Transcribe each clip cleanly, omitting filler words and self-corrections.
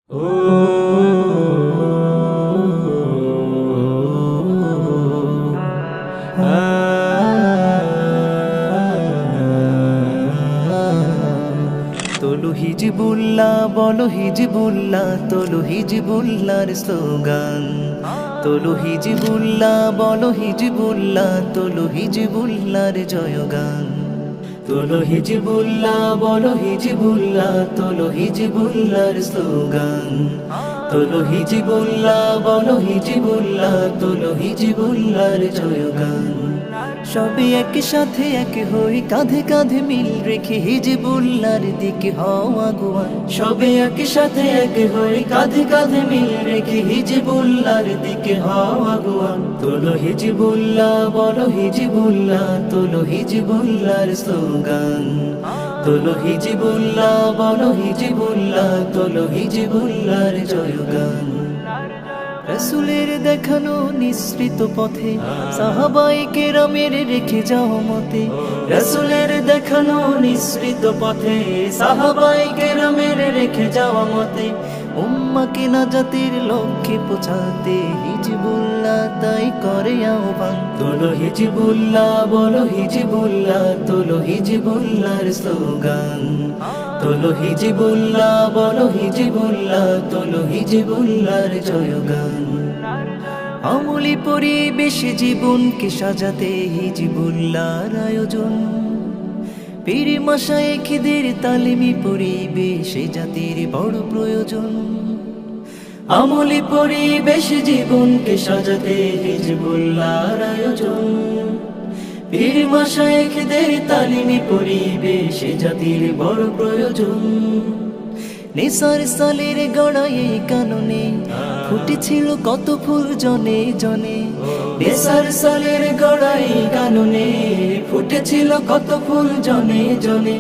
তোলো হিজবুল্লাহ বলো হিজবুল্লাহ তোলো হিজবুল্লাহর স্লোগান। তোলো হিজবুল্লাহ বলো হিজবুল্লাহ তোলো হিজবুল্লাহর জয়গান। তোলো হিজবুল্লাহ বলো হিজবুল্লাহ তোলো হিজবুল্লাহর স্লোগান। তোলো হিজবুল্লাহ বলো হিজবুল্লাহ তোলো হিজবুল্লাহর জয়গান। সবে একসাথে এক হই কাঁধে কাঁধে মিল রেখে হিজবুল্লাহর দিকে হও আগুয়ান। সবে একসাথে এক হই কাঁধে কাঁধে মিল রেখে হিজবুল্লাহর দিকে হও আগুয়ান। তোলো হিজবুল্লাহ বলো হিজবুল্লাহ তোলো হিজবুল্লাহর স্লোগান। তোলো হিজবুল্লাহ বলো হিজবুল্লাহ তোলো হিজবুল্লাহর জয়গান। রাসূলের দেখানো নিঃসৃত পথে সাহাবায়ে কেরামের রেখে যাও মতে। রাসূলের দেখানো নিঃসৃত পথে সাহাবায়ে কেরামের রেখে যাওয়া মতে। উম্মাকে নাজাতের লক্ষ্যে পৌঁছাতে হিজবুল্লাহ তাই করে আহ্বান। তোলো হিজবুল্লাহ বলো হিজবুল্লাহ তোলো হিজবুল্লাহর স্লোগান। তোলো হিজবুল্লাহ বলো হিজবুল্লাহ তোলো হিজবুল্লাহর জয়গান। আমলি পরিবেশে জীবনকে সাজাতে হিজবুল্লাহর আয়োজন। পীর মাশায়েখদের তালিমি পরিবেশে জাতির বড় প্রয়োজন। আমলি পরিবেশে জীবনকে সাজাতে হিজবুল্লাহর আয়োজন। পীর মাশায়েখদের তালিমি পরিবেশে জাতির বড় প্রয়োজন। নেসার সালের গড়ায় এই কাননে ফুটেছিল কত ফুল জনে জনে। নেসার সালের গড়ায় এই কাননে ফুটেছিল কত ফুল জনে জনে।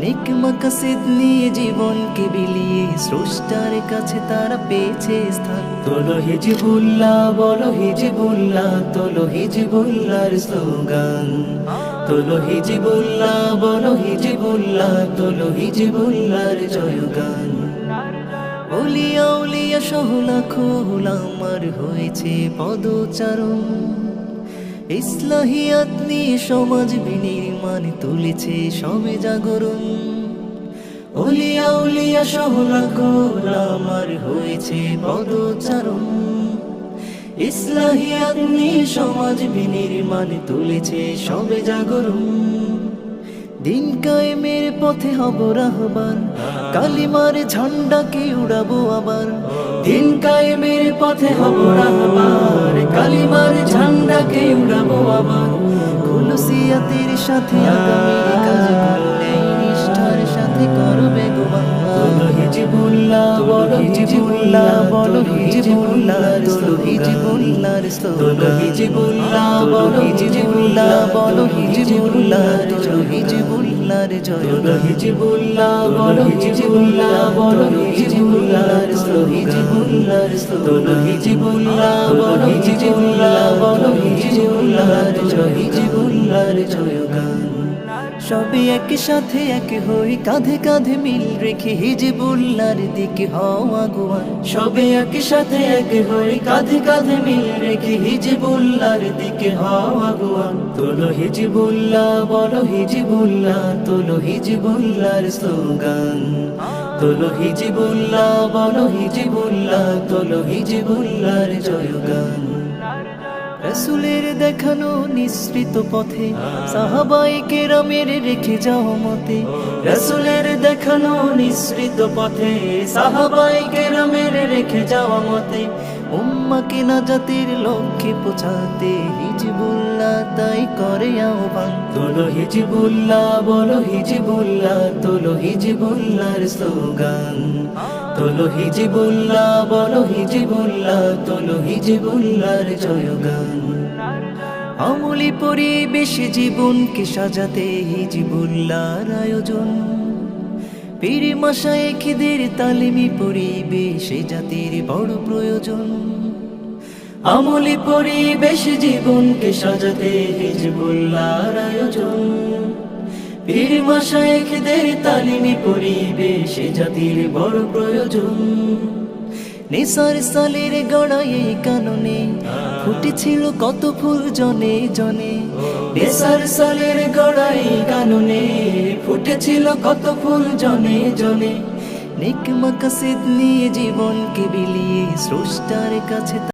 নেক মাকাসিদ নিয়ে জীবনকে বিলিয়ে স্রষ্টার কাছে তারা পেয়েছে স্থান। তোলো হিজবুল্লাহ বলো হিজবুল্লাহ তোলো হিজবুল্লাহর স্লোগান। তোলো হিজবুল্লাহ বলো হিজবুল্লাহ তোলো হিজবুল্লাহর জয়গান। ওলিয়া উলিয়া সহ লাখো উলামার হয়েছে পদচারণ। ইসলাহিয়াত নিয়ে সমাজ বিনির্মাণ তুলেছে সবে জাগরণ। ওলিয়া উলিয়া সহ লাখো উলামার হয়েছে পদচারণ। ইসলাহিয়াত নিয়ে সমাজ বিনির্মাণ তুলেছে সবে জাগরণ। দিন কায়েমের পথে হব রাহবার কালিমার ঝান্ডাকে উড়াবো আবার। দিন কায়েমের পথে হব রাহবার কালিমার ঝান্ডাকে উড়াবো আবার। খুলুসিয়াতের সাথে আগামীর কাজ করলে নিষ্ঠার সাথে করবে গোবান। তোলো হিজবুল্লাহ বলো হিজবুল্লাহ বলো হিজবুল্লাহ তোলো হিজবুল্লাহর স্লোগান। তোলো হিজবুল্লাহ বলো হিজবুল্লাহ বলো হিজবুল্লাহ তোলো হিজবুল্লাহর জয়। তোলো হিজবুল্লাহ বলো হিজবুল্লাহ বলো হিজবুল্লাহর স্লোগান। হিজবুল্লাহর স্লোগান। তোলো হিজবুল্লাহ বলো হিজবুল্লাহ বলো হিজবুল্লাহর জয়। হিজবুল্লাহর জয়গান। সবে একসাথে এক হই কাঁধে কাঁধে মিল রেখে হিজবুল্লাহর দিকে হও আগুয়ান। সবে একসাথে এক হই কাঁধে কাঁধে মিল রেখে হিজবুল্লাহর দিকে হও আগুয়ান। তোলো হিজবুল্লাহ বলো হিজবুল্লাহ তোলো হিজবুল্লাহর স্লোগান। তোলো হিজবুল্লাহ বলো হিজবুল্লাহ তোলো হিজবুল্লাহর জয়গান। রাসূলের দেখানো নিঃসৃত পথে সাহাবায়ে কেরামের রেখে যাও মতে। রাসূলের দেখানো নিঃসৃত পথে সাহাবায়ে কেরামের রেখে যাওয়া মতে। উম্মাকে নাজাতের লক্ষ্যে পৌঁছাতে হিজবুল্লাহ তাই করে আহ্বান। তোলো হিজবুল্লাহ বলো হিজবুল্লাহ তোলো হিজবুল্লাহর স্লোগান। তোলো হিজবুল্লাহ বলো হিজবুল্লাহ তোলো হিজবুল্লাহর জয়গান। আমলি পরিবেশে জীবনকে সাজাতে হিজবুল্লাহর আয়োজন। পীর মাশায়েখদের তালিমি পরিবেশে জাতির বড় প্রয়োজন। আমলি পরিবেশে জীবনকে সাজাতে হিজবুল্লাহর আয়োজন। পীর মাশায়েখদের তালিমি পরিবেশে জাতির বড় প্রয়োজন নিসার সালের গড়া এই কাননে ফুটেছিল কত ফুল জনে জনে নিসার সালের গড়া এই কাননে ফুটেছিল কত ফুল জনে জনে নেক মাকসিদ নিয়ে জীবনকে বিলিয়ে স্রষ্টার কাছে